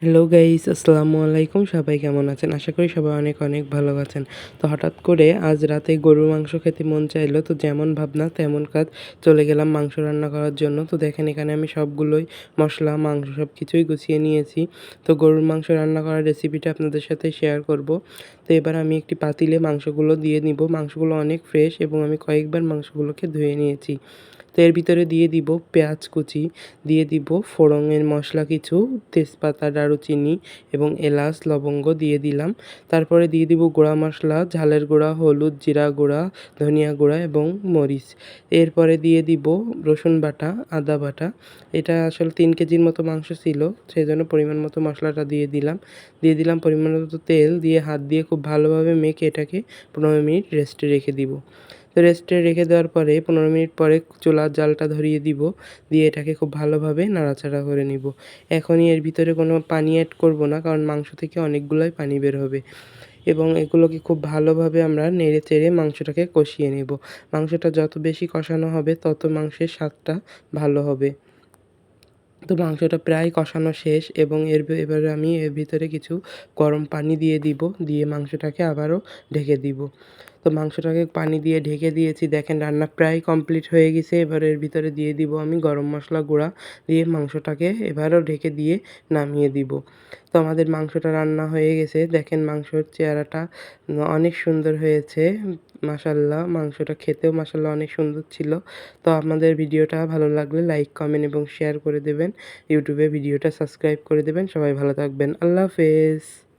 Hello guys, আসসালামু আলাইকুম। সবাই কেমন আছেন? আশা করি সবাই অনেক অনেক ভালো আছেন। তো হঠাৎ করে আজ রাতে গরুর মাংস খেতে মন চাইলো, তো যেমন ভাবনা তেমন কাজ। চলে গেলাম মাংস রান্না করার জন্য। তো দেখেন এখানে আমি সবগুলোই মশলা, মাংস সব কিছুই গুছিয়ে নিয়েছি। তো গরুর মাংস রান্না করার রেসিপিটা আপনাদের সাথে শেয়ার করব। তো এবার আমি একটি পাতিলে মাংসগুলো দিয়ে নিব। মাংসগুলো অনেক ফ্রেশ এবং আমি কয়েকবার মাংসগুলোকে ধুয়ে নিয়েছি। তো এর ভিতরে দিয়ে দিব পেঁয়াজ কুচি, দিয়ে দিব ফোড়নের মশলা কিছু, তেজপাতা, দারুচিনি এবং এলাচ, লবঙ্গ দিয়ে দিলাম। তারপরে দিয়ে দিব গুঁড়া মশলা, ঝালের গুঁড়া, হলুদ, জিরা গুঁড়া, ধনিয়া গুঁড়া এবং মরিচ। এরপরে দিয়ে দিব রসুন বাটা, আদা বাটা। এটা আসলে ৩ কেজির মতো মাংস ছিল, সেজন্য পরিমাণ মতো মশলাটা দিয়ে দিলাম। দিয়ে দিলাম পরিমাণ মতো তেল, দিয়ে হাত দিয়ে খুব ভালোভাবে মেখে এটাকে ১৫ মিনিট রেস্টে রেখে দিব। তো রেস্টে রেখে দেওয়ার পরে ১৫ মিনিট পরে চুলার জালটা ধরিয়ে দিব। দিয়ে এটাকে খুব ভালোভাবে নাড়াচাড়া করে নিব। এখনই এর ভিতরে কোনো পানি অ্যাড করব না, কারণ মাংস থেকে অনেকগুলাই পানি বের হবে এবং এগুলোকে খুব ভালোভাবে আমরা নেড়ে-চেড়ে মাংসটাকে কষিয়ে নেব। মাংসটা যত বেশি কষানো হবে তত মাংসের স্বাদটা ভালো হবে। তো মাংসটা প্রায় কষানো শেষ এবং এবারে আমি এর ভিতরে কিছু গরম পানি দিয়ে দিব। দিয়ে মাংসটাকে আবারও ঢেকে দিব। তো মাংসটাকে পানি দিয়ে ঢেকে দিয়েছি। দেখেন রান্না প্রায় কমপ্লিট হয়ে গেছে। এবার এর ভিতরে দিয়ে দিব আমি গরম মশলা গুঁড়া। দিয়ে মাংসটাকে এবারও ঢেকে দিয়ে নামিয়ে দিব। তো আমাদের মাংসটা রান্না হয়ে গেছে। দেখেন মাংসর চেহারাটা অনেক সুন্দর হয়েছে। মাশাআল্লাহ, মাংসটা খেতেও মাশাআল্লাহ অনেক সুন্দর ছিল। তো আপনাদের ভিডিওটা ভালো লাগলে লাইক, কমেন্ট এবং শেয়ার করে দেবেন। ইউটিউবে ভিডিওটা সাবস্ক্রাইব করে দেবেন। সবাই ভালো থাকবেন। আল্লাহ হাফেজ।